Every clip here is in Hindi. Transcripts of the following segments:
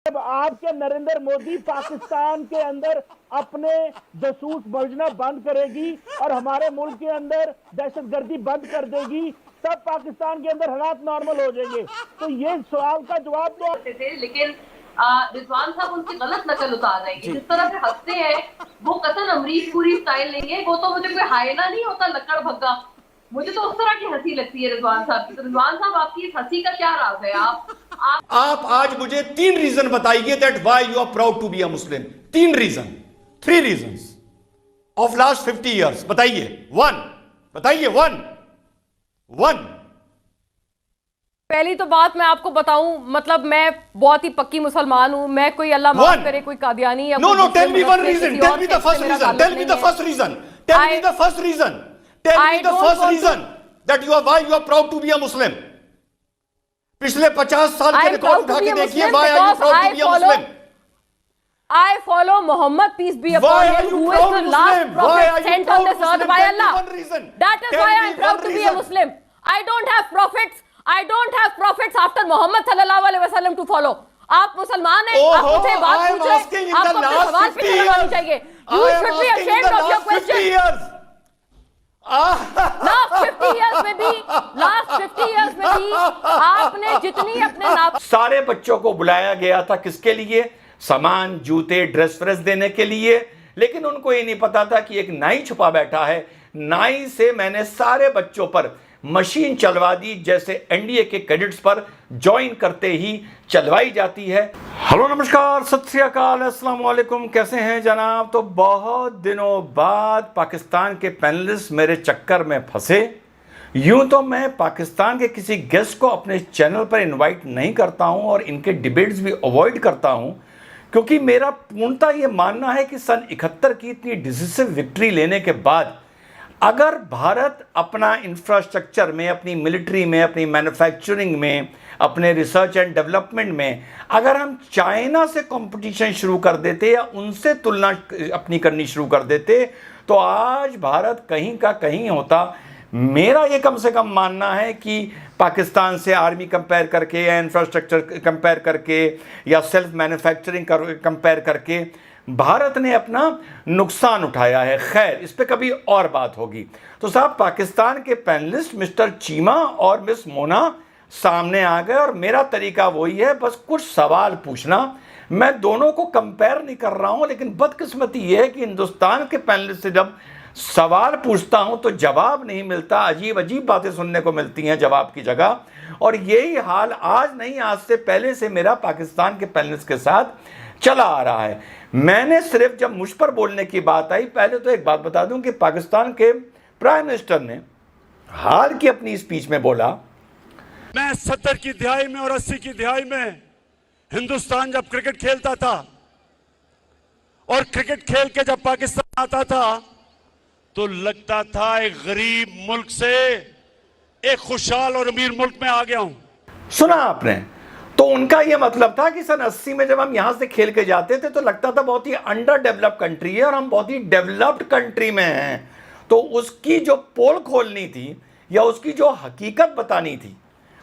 जब आपके नरेंद्र मोदी पाकिस्तान के अंदर अपने जासूस भेजना बंद करेगी और हमारे मुल्क के अंदर दहशतगर्दी बंद कर देगी, तब पाकिस्तान के अंदर हालात नॉर्मल हो जाएंगे। तो ये सवाल का जवाब तो थे, लेकिन रिजवान साहब उनकी गलत नकल उतार रहे हैं। जिस तरह से हंसते हैं वो कतन अमरीश पुरी स्टाइल नहीं है। वो तो मुझे कोई हायना नहीं होता लक्कड़ भग्गा, मुझे तो उस तरह की हंसी लगती है रिजवान साहब की। तो रिजवान साहब आपकी इस हंसी का क्या राज है? आप आज मुझे 3 रीजन बताइए that why you are proud to be a Muslim. 3 reason, 3 reasons of last 50 years बताइए। वन बताइए, वन। पहली तो बात मैं आपको बताऊं, मतलब मैं बहुत ही पक्की मुसलमान हूं। मैं कोई अल्लाह माफ करे कोई कादियानी या no tell me one reason, tell me the first reason, tell me the first reason, tell me the first reason, tell me the first reason that you are why you are proud to be a Muslim. पिछले 50 साल के रिकॉर्ड उठा के देखिए, why are you proud to be a Muslim? I follow Muhammad, peace be upon him, who is the last prophet sent on this earth by Allah. That is why I am proud to be a Muslim. I don't have prophets after Muhammad sallallahu alaihi wasallam to follow. आप मुसलमान हैं, आप मुझसे बात पूछे, आपको अपने सवाल पे करवानी चाहिए. You should be ashamed of your question. Last 50 years में भी आपने जितनी अपने नाप सारे बच्चों को बुलाया गया था किसके लिए? सामान, जूते, ड्रेस फ्रेस देने के लिए। लेकिन उनको ये नहीं पता था कि एक नाई छुपा बैठा है। नाई से मैंने सारे बच्चों पर मशीन चलवा दी, जैसे एनडीए के कैडेट्स पर ज्वाइन करते ही चलवाई जाती है। हेलो, नमस्कार, सत श्री अकाल, अस्सलाम वालेकुम। कैसे हैं जनाब? तो बहुत दिनों बाद पाकिस्तान के पैनलिस्ट मेरे चक्कर में फंसे। यूं तो मैं पाकिस्तान के किसी गेस्ट को अपने चैनल पर इनवाइट नहीं करता हूं और इनके डिबेट्स भी अवॉइड करता हूं, क्योंकि मेरा पूर्णतः ये मानना है कि सन 71 की इतनी डिसिसिव विक्ट्री लेने के बाद अगर भारत अपना इंफ्रास्ट्रक्चर में, अपनी मिलिट्री में, अपनी मैन्युफैक्चरिंग में, अपने रिसर्च एंड डेवलपमेंट में अगर हम चाइना से कंपटीशन शुरू कर देते या उनसे तुलना अपनी करनी शुरू कर देते, तो आज भारत कहीं का कहीं होता। मेरा ये कम से कम मानना है कि पाकिस्तान से आर्मी कंपेयर करके या इंफ्रास्ट्रक्चर कंपेयर करके या सेल्फ मैन्युफैक्चरिंग कंपेयर करके भारत ने अपना नुकसान उठाया है। खैर, इस पे कभी और बात होगी। तो साहब, पाकिस्तान के पैनलिस्ट मिस्टर चीमा और मिस मोना सामने आ गए और मेरा तरीका वही है, बस कुछ सवाल पूछना। मैं दोनों को कंपेयर नहीं कर रहा हूं, लेकिन बदकिस्मती यह है कि हिंदुस्तान के पैनलिस्ट से जब सवाल पूछता हूं तो जवाब नहीं मिलता। अजीब अजीब बातें सुनने को मिलती हैं जवाब की जगह। और यही हाल आज नहीं, आज से पहले से मेरा पाकिस्तान के पैनलिस्ट के साथ चला आ रहा है। मैंने सिर्फ जब मुझ पर बोलने की बात आई, पहले तो एक बात बता दूं कि पाकिस्तान के प्राइम मिनिस्टर ने हाल की अपनी स्पीच में बोला, मैं 70 की दिहाई में और 80 की दिहाई में हिंदुस्तान जब क्रिकेट खेलता था और क्रिकेट खेल के जब पाकिस्तान आता था तो लगता था एक गरीब मुल्क से एक खुशहाल और अमीर मुल्क में आ गया हूं। सुना आपने? तो उनका यह मतलब था कि सन 80 में जब हम यहां से खेल के जाते थे तो लगता था बहुत ही अंडर डेवलप्ड कंट्री है और हम बहुत ही डेवलप्ड कंट्री में हैं। तो उसकी जो पोल खोलनी थी या उसकी जो हकीकत बतानी थी,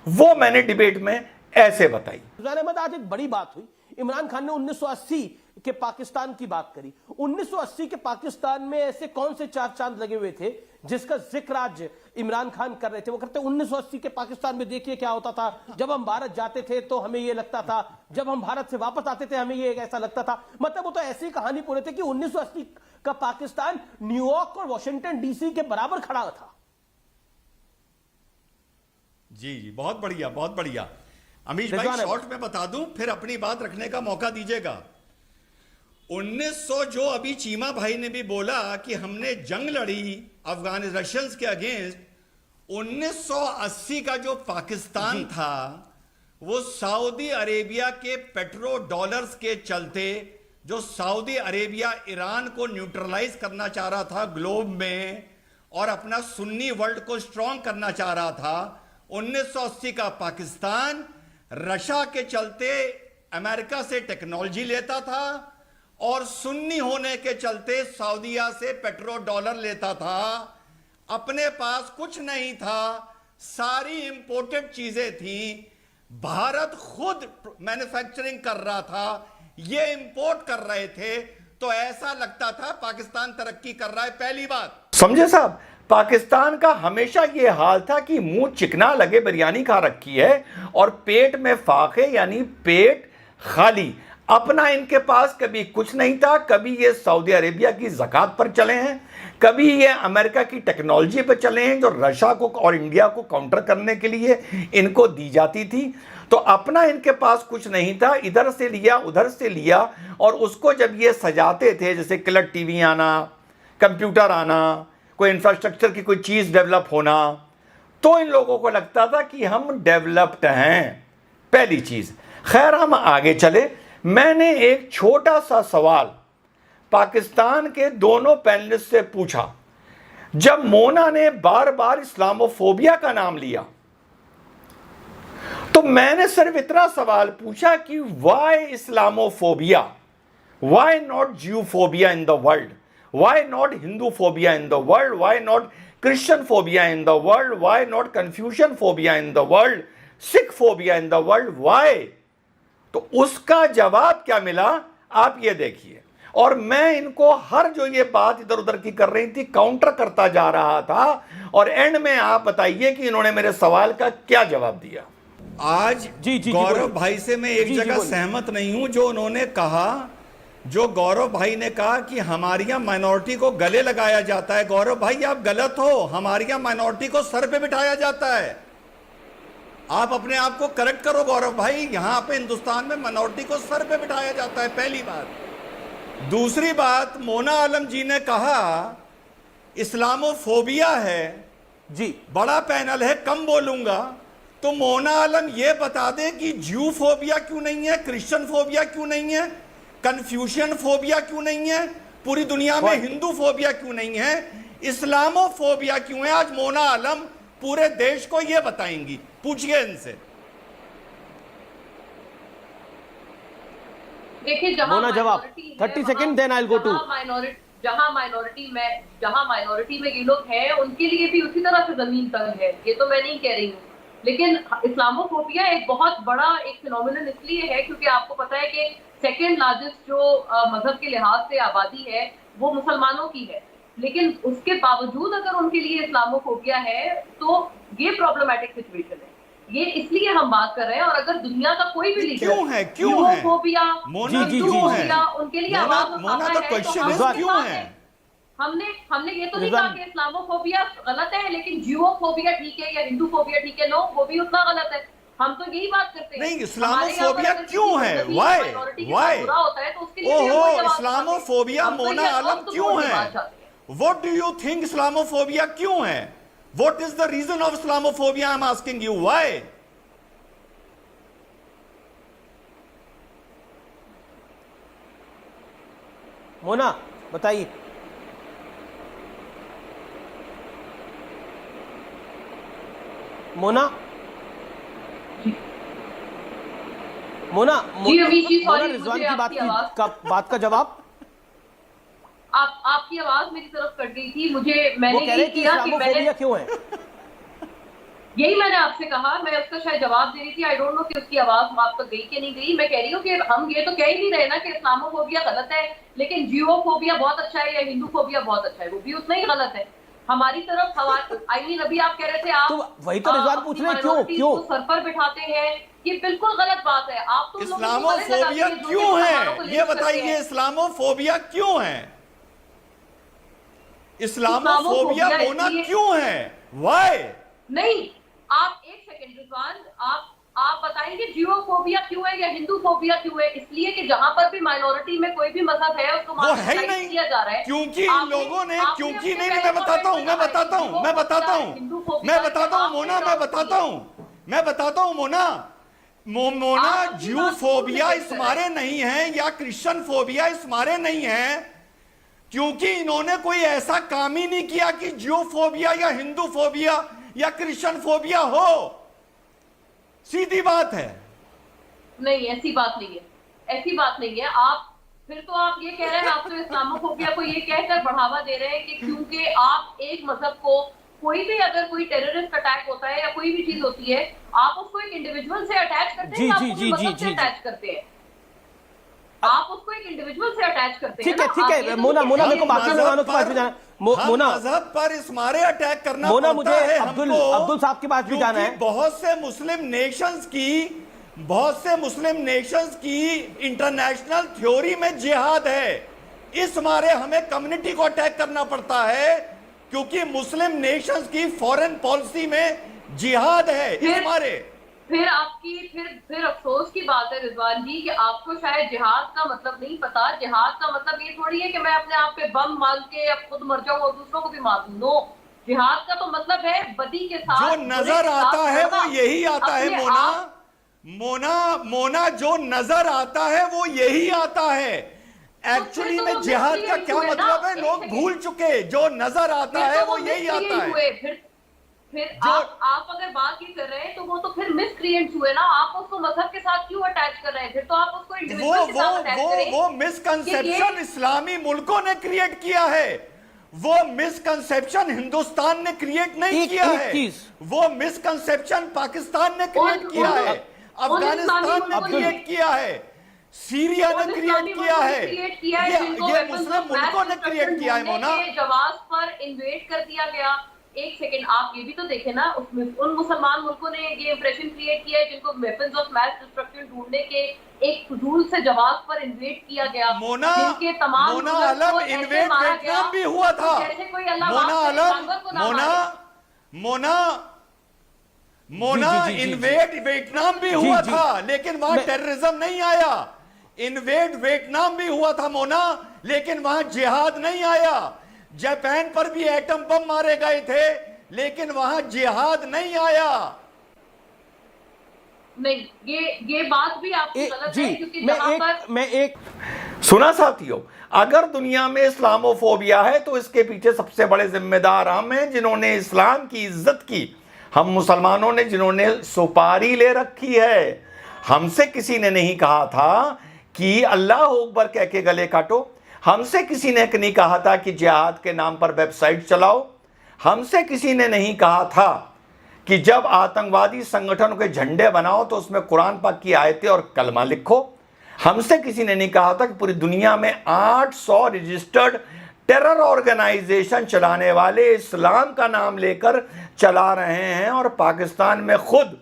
वो मैंने डिबेट में ऐसे बताई। आज एक बड़ी बात हुई, इमरान खान ने 1980 के पाकिस्तान की बात करी। 1980 के पाकिस्तान में ऐसे कौन से चार चांद लगे हुए थे जिसका जिक्र आज इमरान खान कर रहे थे? वो कहते 1980 के पाकिस्तान में देखिए क्या होता था। जब हम भारत जाते थे तो हमें ये लगता था, जब हम भारत से वापस आते थे हमें ये ऐसा लगता था। मतलब वो तो ऐसी कहानी पूरे थे कि 1980 का पाकिस्तान न्यूयॉर्क और वॉशिंगटन डीसी के बराबर खड़ा था। जी, बहुत बढ़िया, बहुत बढ़िया। अमीश भाई, शॉर्ट में बता दूं, फिर अपनी बात रखने का मौका दीजिएगा। 1900 जो अभी चीमा भाई ने भी बोला कि हमने जंग लड़ी अफगान रशियंस के अगेंस्ट, 1980 का जो पाकिस्तान था वो सऊदी अरेबिया के पेट्रो डॉलर्स के चलते, जो सऊदी अरेबिया ईरान को न्यूट्रलाइज करना चाह रहा था ग्लोब में और अपना सुन्नी वर्ल्ड को स्ट्रांग करना चाह रहा था, 1980 का पाकिस्तान रशिया के चलते अमेरिका से टेक्नोलॉजी लेता था और सुन्नी होने के चलते सऊदीया से पेट्रो डॉलर लेता था। अपने पास कुछ नहीं था, सारी इंपोर्टेड चीजें थी। भारत खुद मैन्युफैक्चरिंग कर रहा था, ये इंपोर्ट कर रहे थे, तो ऐसा लगता था पाकिस्तान तरक्की कर रहा है। पहली बात समझे साहब, पाकिस्तान का हमेशा ये हाल था कि मुंह चिकना लगे बिरयानी खा रखी है और पेट में फाके, यानी पेट खाली। अपना इनके पास कभी कुछ नहीं था। कभी ये सऊदी अरेबिया की ज़कात पर चले हैं, कभी ये अमेरिका की टेक्नोलॉजी पर चले हैं जो रशिया को और इंडिया को काउंटर करने के लिए इनको दी जाती थी। तो अपना इनके पास कुछ नहीं था, इधर से लिया उधर से लिया, और उसको जब ये सजाते थे, जैसे कलर टीवी आना, कंप्यूटर आना, कोई इंफ्रास्ट्रक्चर की कोई चीज़ डेवलप होना, तो इन लोगों को लगता था कि हम डेवलप्ड हैं। पहली चीज़। खैर, हम आगे चले। मैंने एक छोटा सा सवाल पाकिस्तान के दोनों पैनलिस्ट से पूछा। जब मोना ने बार बार इस्लामोफोबिया का नाम लिया, तो मैंने सिर्फ इतना सवाल पूछा कि why Islamophobia, why not Jewphobia in the world, why not Hindu phobia in the world, why not Christian phobia in the world, why not confusion phobia in the world, Sikh phobia in the world, why? तो उसका जवाब क्या मिला आप ये देखिए। और मैं इनको हर जो ये बात इधर उधर की कर रही थी काउंटर करता जा रहा था, और एंड में आप बताइए कि इन्होंने मेरे सवाल का क्या जवाब दिया। आज गौरव भाई से मैं एक जगह सहमत नहीं हूं जो उन्होंने कहा, जो गौरव भाई ने कहा कि हमारी यहां माइनॉरिटी को गले लगाया जाता है। गौरव भाई आप गलत हो, हमारी यहां माइनॉरिटी को सर पे बिठाया जाता है। आप अपने आप को करेक्ट करो गौरव भाई, यहां पे हिंदुस्तान में माइनॉरिटी को सर पे बिठाया जाता है, पहली बात। दूसरी बात, मोना आलम जी ने कहा इस्लामोफोबिया है जी, बड़ा पैनल है, कम बोलूंगा। तो मोना आलम ये बता दे कि ज्यू फोबिया क्यों नहीं है, क्रिश्चियन फोबिया क्यों नहीं है, कन्फ्यूशियन फोबिया क्यों नहीं है, पूरी दुनिया में हिंदू फोबिया क्यों नहीं है, इस्लामोफोबिया क्यों है? आज मोना आलम पूरे देश को ये बताएंगी, पूछिए इनसे। देखिए, जहां जवाब 30 second, then I will go to. जहां माइनॉरिटी में ये लोग हैं, उनके लिए भी उसी तरह से जमीन तंग है, ये तो मैं नहीं कह रही हूँ। लेकिन इस्लामोफोबिया एक बहुत बड़ा एक फिनोमिनन इसलिए है क्योंकि आपको पता है कि सेकेंड लार्जेस्ट जो मजहब के लिहाज से आबादी है वो मुसलमानों की है, लेकिन उसके बावजूद अगर उनके लिए इस्लामोफोबिया है तो ये प्रॉब्लमैटिक सिचुएशन है। ये इसलिए हम बात कर रहे हैं, और अगर दुनिया का कोई भी लीडर क्यों है उनके लिए आवाज क्यों है? हमने ये तो नहीं कहा कि इस्लामोफोबिया गलत है, लेकिन जियोफोबिया ठीक है या हिंदूफोबिया ठीक है, नो, वो भी उतना गलत है। हम तो यही बात करते हैं। नहीं, इस्लामोफोबिया क्यों है? वाई बुरा होता है तो उसके लिए ओहो, इस्लामोफोबिया मोना आलम क्यों है? What do you think Islamophobia क्यों है? What is the reason of Islamophobia? I am asking you, why? Mona बताइए। मोना रिजवान की बात का जवाब। आपकी आवाज मेरी तरफ कट गई थी, मैंने यही किया कि मैंने क्यों है, यही मैंने आपसे कहा, मैं उसका शायद जवाब दे रही थी। आई डोंट नो कि उसकी आवाज आप तक गई कि नहीं गई। मैं कह रही हूँ कि हम ये तो कह ही नहीं रहे ना कि इस्लामोफोबिया गलत है, लेकिन जियोफोबिया बहुत अच्छा है या हिंदूफोबिया बहुत अच्छा है, वो भी उतना ही गलत है। हमारी तरफ अभी आप कह रहे थे, आप तो वही तो रिजवान पूछ रहे हैं, क्यों सर पर बिठाते हैं, ये बिल्कुल गलत बात है। आप तो इस्लामोफोबिया क्यों है ये बताइए, इस्लामोफोबिया क्यों है? इस्लामोफोबिया होना क्यों है? व्हाई? नहीं, आप एक सेकंड रिजवान, आप बताएंगे जियोफोबिया क्यों है या हिंदूफोबिया क्यों है? इसलिए कि जहां पर भी माइनॉरिटी में कोई भी मजहब है उसको मार्जिनलाइज किया जा रहा है, क्योंकि इन लोगों ने नहीं, मैं बताता हूं मोना, मैं बताता हूं मोना, ज्यूफोबिया इस मारे नहीं है या क्रिश्चियन फोबिया इस मारे नहीं है क्योंकि इन्होंने कोई ऐसा काम ही नहीं किया कि ज्यूफोबिया या हिंदूफोबिया या क्रिश्चियन फोबिया हो। सीधी बात है। नहीं, ऐसी बात नहीं है। आप फिर तो आप ये कह रहे हैं, आप तो इस्लामोफोबिया को ये कहकर बढ़ावा दे रहे हैं कि क्योंकि आप एक मजहब को कोई भी अगर कोई टेररिस्ट अटैक होता है या कोई भी चीज होती है, आप उसको एक इंडिविजुअल से अटैच करते हैं, आप उसको मतलब से अटैच करते हैं, आप उसको एक इंडिविजुअल से अटैच करते हैं। ठीक है मोना मेरे को बाकी मेहमानों के पास भी जाना मोना, मजहब पर इस मारे अटैक करना मोना, पड़ता मुझे है अब्दुल साहब के पास भी जाना है। बहुत से मुस्लिम नेशंस की इंटरनेशनल थ्योरी में जिहाद है, इस मारे हमें कम्युनिटी को अटैक करना पड़ता है क्योंकि मुस्लिम नेशंस की फॉरेन पॉलिसी में जिहाद है इस मारे। फिर अफसोस की बात है रिजवान जी कि आपको शायद जिहाद का मतलब नहीं पता। जिहाद का मतलब ये थोड़ी है कि मैं अपने आप पे बम मार के अब खुद मर जाऊं और दूसरों को भी मार दूं। नो, जिहाद का तो मतलब है बदी के साथ, जो नजर आता है वो यही आता है मोना, जो नजर आता है वो यही आता है। एक्चुअली में जिहाद का क्या मतलब है लोग भूल चुके, जो नजर आता है वो यही आता है। फिर आप अगर बात ये कर रहे हैं तो वो तो फिर मिसक्रिएट्स हुए ना, आप उसको मजहब के साथ क्यों अटैच कर रहे हैं? फिर तो आप उसको इंडिविजुअल के साथ अटैच करें। वो मिसकंसेप्शन इस्लामी मुल्कों ने क्रिएट किया है, वो मिसकंसेप्शन हिंदुस्तान ने क्रिएट नहीं किया है, वो मिसकंसेप्शन पाकिस्तान ने क्रिएट किया है, अफगानिस्तान ने क्रिएट किया है, सीरिया ने क्रिएट किया है, ये मुस्लिम मुल्कों ने क्रिएट किया है। मोना, जवाब पर इन्वेड कर दिया गया। एक सेकंड, आप ये भी तो देखें ना, उन मुसलमान मुल्कों ने ये इंप्रेशन क्रिएट किया है जिनको वेपन्स ऑफ मैस डिस्ट्रक्शन ढूंढने के एक फजूल से जवाब पर इन्वेड किया गया। मोना आलम इन्वेड वियतनाम भी हुआ था। मोना इन्वेड वियतनाम भी हुआ था, लेकिन वहां टेररिज्म नहीं आया। इन्वेड वियतनाम भी हुआ था मोना, लेकिन वहां जिहाद नहीं आया। जापान पर भी एटम बम मारे गए थे, लेकिन वहां जिहाद नहीं आया। नहीं, ये बात भी आपकी गलत है, क्योंकि मैं एक सुना साथियों, अगर दुनिया में इस्लामोफोबिया है तो इसके पीछे सबसे बड़े जिम्मेदार हम हैं, जिन्होंने इस्लाम की इज्जत की। हम मुसलमानों ने जिन्होंने सुपारी ले रखी है। हमसे किसी ने नहीं कहा था कि अल्लाह अकबर कह के गले काटो, हमसे किसी ने नहीं कहा था कि जिहाद के नाम पर वेबसाइट चलाओ, हमसे किसी ने नहीं कहा था कि जब आतंकवादी संगठनों के झंडे बनाओ तो उसमें कुरान पाक की आयतें और कलमा लिखो। हमसे किसी ने नहीं कहा था कि पूरी दुनिया में 800 रजिस्टर्ड टेरर ऑर्गेनाइजेशन चलाने वाले इस्लाम का नाम लेकर चला रहे हैं और पाकिस्तान में खुद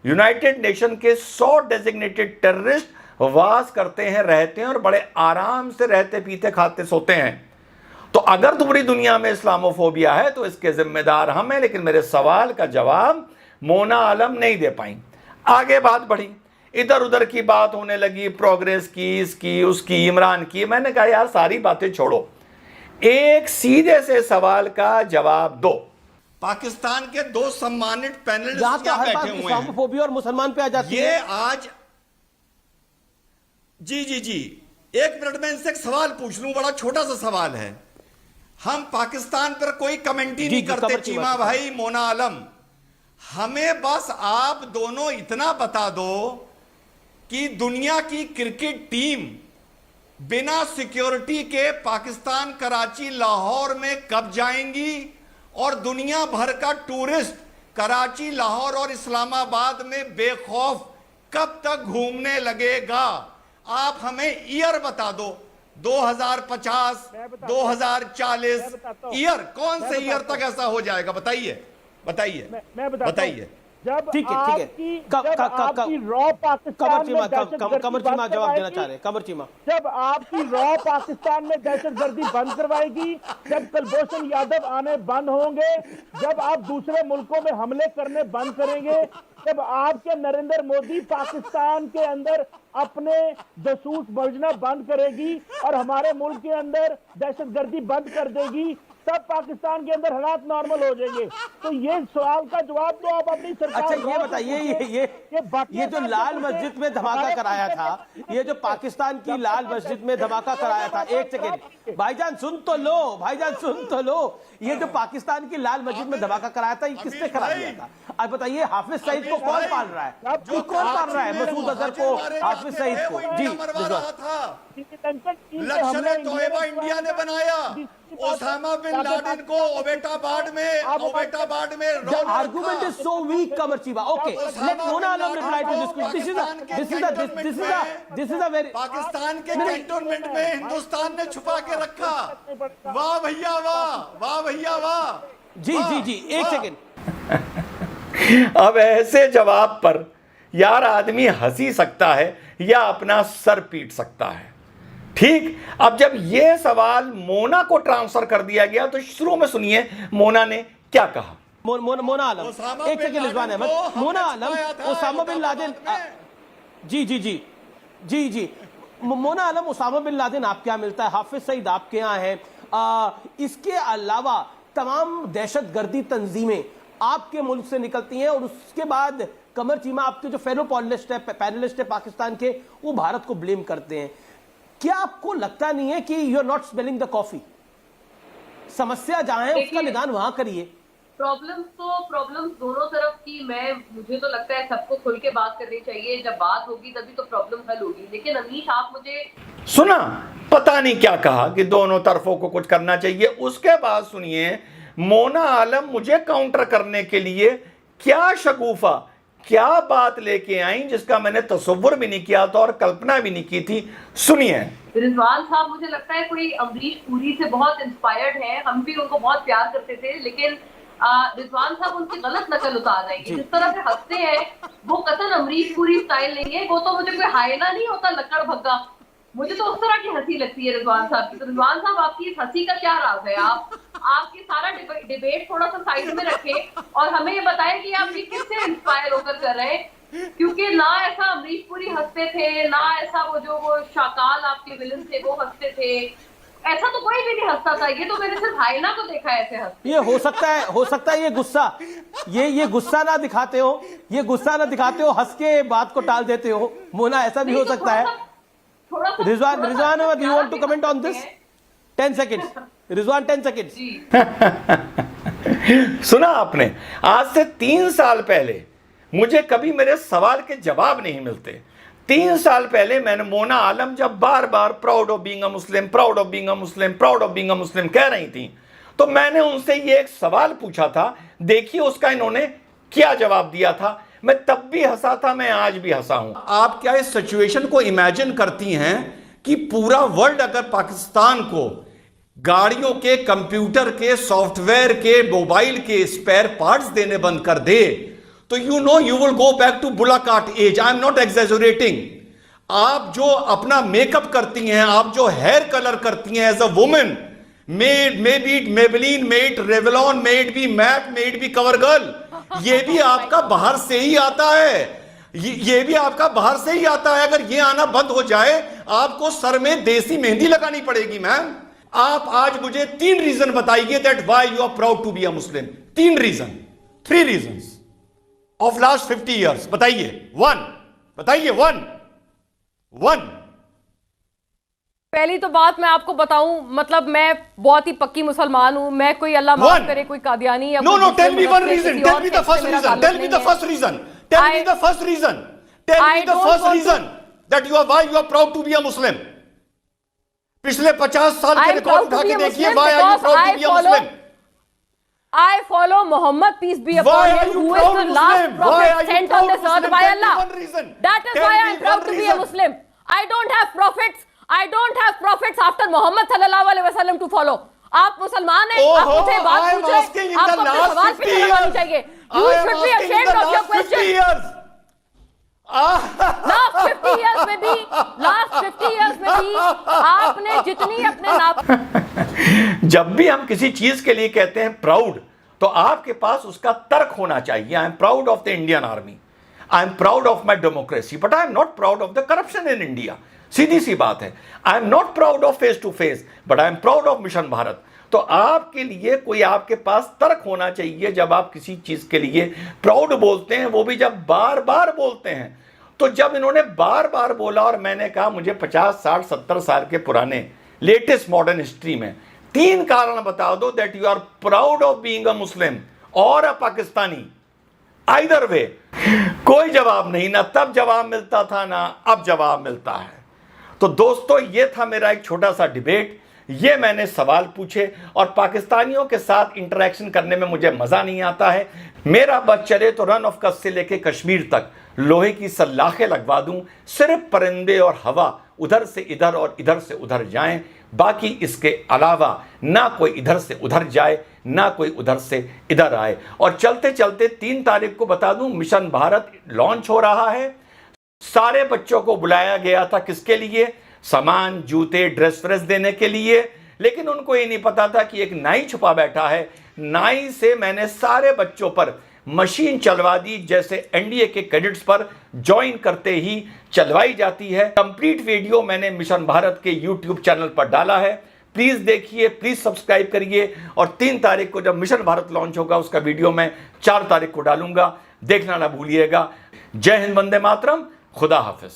यूनाइटेड नेशन के 100 डेजिग्नेटेड टेररिस्ट वास करते हैं, रहते हैं और बड़े आराम से रहते पीते खाते सोते हैं। तो अगर पूरी दुनिया में इस्लामोफोबिया है तो इसके जिम्मेदार हम हैं। लेकिन मेरे सवाल का जवाब मोना आलम नहीं दे पाई। आगे बात बढ़ी, इधर उधर की बात होने लगी, प्रोग्रेस की, इसकी उसकी, इमरान की। मैंने कहा यार सारी बातें छोड़ो, एक सीधे से सवाल का जवाब दो। पाकिस्तान के दो सम्मानित पैनलिस्ट क्या बैठे हुए हैं, इस्लामोफोबिया और मुसलमान पे आ जाती है। ये आज जी 1 मिनट में इनसे एक सवाल पूछ लूं, बड़ा छोटा सा सवाल है। हम पाकिस्तान पर कोई कमेंटी नहीं करते चीमा भाई, मोना आलम, हमें बस आप दोनों इतना बता दो कि दुनिया की क्रिकेट टीम बिना सिक्योरिटी के पाकिस्तान कराची लाहौर में कब जाएंगी और दुनिया भर का टूरिस्ट कराची लाहौर और इस्लामाबाद में बेखौफ कब तक घूमने लगेगा? आप हमें ईयर बता दो, 2050, 2040 ईयर, कौन से ईयर तक ऐसा हो जाएगा? बताइए बताइए। जब ठीक है आपकी रॉ पाकिस्तान में कमर चीमा जवाब देना चाह रहे हैं। कमर चीमा, जब आपकी रॉ पाकिस्तान में दहशतगर्दी बंद करवाएगी, जब कुलभूषण यादव आने बंद होंगे, जब आप दूसरे मुल्कों में हमले करने बंद करेंगे, जब आपके नरेंद्र मोदी पाकिस्तान के अंदर अपने जासूस भेजना बंद करेगी और हमारे मुल्क के अंदर दहशतगर्दी बंद कर देगी, तब पाकिस्तान के अंदर हालात नॉर्मल हो जाएंगे। तो ये सवाल का जवाब तो आप अपनी सरकार। अच्छा ये बताइए, ये जो लाल मस्जिद में धमाका कराया था, ये जो पाकिस्तान की लाल मस्जिद में धमाका कराया था, एक सेकेंड भाईजान सुन तो लो, ये जो पाकिस्तान की लाल मस्जिद में धमाका कराया था, ये किसने करा दिया था? अब बताइए, हाफिज सईद को कौन पाल रहा है? कौन पाल रहा है? मसूद अजहर को, हाफिज सईद को? जी लश्कर-ए-तोयबा इंडिया ने बनाया, ओसामा बिन लादेन को ओबेटाबाद में The argument is so weak, Qamar Chiba. Okay, let Mona Alam reply to this question. This is a very Pakistan के कैंटोनमेंट में हिंदुस्तान ने छुपा के रखा। वाह भैया वाह। जी, एक सेकेंड। अब ऐसे जवाब पर यार आदमी हंसी सकता है या अपना सर पीट सकता है। ठीक, अब जब यह सवाल मोना को ट्रांसफर कर दिया गया तो शुरू में सुनिए मोना ने क्या कहा। मोना आलम, एक सेकेंड रिजवान अहमद। मोना आलम ओसामा बिन लादेन, जी, मोना आलम ओसामा बिन लादेन आपके यहाँ मिलता है, हाफिज सईद आपके यहाँ है, इसके अलावा तमाम दहशतगर्दी तंजीमें आपके मुल्क से निकलती हैं और उसके बाद कमर चीमा आपके जो फेलो पैनलिस्ट है पाकिस्तान के, वो भारत को ब्लेम करते हैं। क्या आपको लगता नहीं है कि you are not smelling the coffee? समस्या जहां है उसका निदान वहां करिए। प्रॉब्लम्स दोनों तरफ की, मुझे तो लगता है सबको खुल के बात करनी चाहिए। जब बात होगी तभी तो प्रॉब्लम हल होगी। लेकिन अमीश, आप मुझे सुना, पता नहीं क्या कहा कि दोनों तरफों को कुछ करना चाहिए। उसके बाद सुनिए मोना आलम मुझे काउंटर करने के लिए क्या शगुफा, क्या बात लेके आई जिसका मैंने तसव्वुर भी नहीं किया था और कल्पना भी नहीं की थी। सुनिए। रिजवान साहब, मुझे लगता है कोई अमरीश पुरी से बहुत इंस्पायर्ड है। हम भी उनको बहुत प्यार करते थे, लेकिन रिजवान साहब उनकी गलत नकल उतार रहे हैं। जिस तरह से हंसते हैं वो कतन अमरीश पुरी स्टाइल नहीं है। वो तो मुझे कोई हायना नहीं होता, लकड़ भग्गा। मुझे तो उस तरह की हंसी लगती है रिजवान साहब की। तो रिजवान साहब, आपकी इस हंसी का क्या राज है? आपकी सारा डिबेट थोड़ा सा साइड में रखें और हमें ये बताएं कि आप ये किससे इंस्पायर होकर कर रहे हैं। क्योंकि ना ऐसा अमरीश पुरी हंसते थे, ना ऐसा वो शाकाल आपके विलन थे वो हंसते थे। ऐसा तो कोई भी नहीं हंसता था। ये तो मैंने सिर्फ हाइना को देखा है ऐसे हंसते। ये हो सकता है ये गुस्सा, ये गुस्सा ना दिखाते हो, हंस के बात को टाल देते हो। मोना, ऐसा भी हो सकता है। Rizwan, you want to comment on this? 10 seconds Rizwan, 10 seconds. सुना आपने? आज से 3 साल पहले मुझे कभी मेरे सवाल के जवाब नहीं मिलते। 3 साल पहले मैंने मोना आलम जब बार बार proud of being a Muslim, proud of being a Muslim, proud of being a Muslim कह रही थी, तो मैंने उनसे ये एक सवाल पूछा था। देखिए उसका इन्होंने क्या जवाब दिया था। मैं तब भी हंसा था, मैं आज भी हंसा हूं। आप क्या इस सिचुएशन को इमेजिन करती हैं कि पूरा वर्ल्ड अगर पाकिस्तान को गाड़ियों के, कंप्यूटर के, सॉफ्टवेयर के, मोबाइल के स्पेयर पार्ट्स देने बंद कर दे तो you will go back to bullock cart age. I am not exaggerating. आप जो अपना मेकअप करती हैं, आप जो हेयर कलर करती हैं as a women, may be Maybelline, may it Revlon, may it be matte, may it be Cover Girl, ये भी आपका बाहर से ही आता है। ये भी आपका बाहर से ही आता है। अगर ये आना बंद हो जाए आपको सर में देसी मेहंदी लगानी पड़ेगी। मैम, आप आज मुझे 3 रीजन बताइए that why you are proud to be a Muslim. 3 reason of last 50 years. बताइए। 1 पहली तो बात मैं आपको बताऊं, मतलब मैं बहुत ही पक्की मुसलमान हूं। मैं कोई अल्लाह माफ करे कोई कादियानी या No, tell me one reason. Tell me the first reason. Tell me the first reason that why you are proud to be a Muslim. पिछले 50 साल के रिकॉर्ड उठा के देखिए। Why are you proud to be a Muslim? I follow Muhammad, peace be upon him, who is the last prophet sent on this earth by Allah. That is why I am proud to be a Muslim. I don't have prophets after Muhammad sallallahu alaihi wasallam to follow. आप मुसलमान हैं, आप मुझे बात पूछे, आपको अपने सवाल पे जवाब चाहिए। You should be ashamed of your question. Last 50 years में भी आपने जितनी अपने नाप जब भी हम किसी चीज के लिए कहते हैं प्राउड, तो आपके पास उसका तर्क होना चाहिए। I am proud of the Indian army, I am proud of my democracy, but I am not proud of the corruption in India. सीधी सी बात है। I am not proud of face to face, but I am proud of mission Bharat. तो आपके लिए कोई आपके पास तर्क होना चाहिए जब आप किसी चीज के लिए प्राउड बोलते हैं, वो भी जब बार बार बोलते हैं। तो जब इन्होंने बार बार बोला और मैंने कहा मुझे 50, 60, 70 साल के पुराने लेटेस्ट मॉडर्न हिस्ट्री में 3 कारण बता दो that you are proud of being a Muslim और अ पाकिस्तानी, आइदर वे, कोई जवाब नहीं। ना तब जवाब मिलता था, ना अब जवाब मिलता है। तो दोस्तों, ये था मेरा एक छोटा सा डिबेट। ये मैंने सवाल पूछे और पाकिस्तानियों के साथ इंटरेक्शन करने में मुझे मज़ा नहीं आता है। मेरा बस चले तो रन ऑफ कच्छ से लेके कश्मीर तक लोहे की सलाखें लगवा दूं, सिर्फ परिंदे और हवा उधर से इधर और इधर से उधर जाएं, बाकी इसके अलावा ना कोई इधर से उधर जाए ना कोई उधर से इधर आए। और चलते चलते 3 तारीख को बता दूं, मिशन भारत लॉन्च हो रहा है। सारे बच्चों को बुलाया गया था, किसके लिए? सामान, जूते, ड्रेस व्रेस देने के लिए। लेकिन उनको ये नहीं पता था कि एक नाई छुपा बैठा है। नाई से मैंने सारे बच्चों पर मशीन चलवा दी, जैसे एनडीए के कैडेट्स पर ज्वाइन करते ही चलवाई जाती है। कंप्लीट वीडियो मैंने मिशन भारत के यूट्यूब चैनल पर डाला है, प्लीज देखिए, प्लीज सब्सक्राइब करिए। और 3 तारीख को जब मिशन भारत लॉन्च होगा उसका वीडियो मैं 4 तारीख को डालूंगा, देखना ना भूलिएगा। जय हिंद, वंदे मातरम, खुदा हाफिज।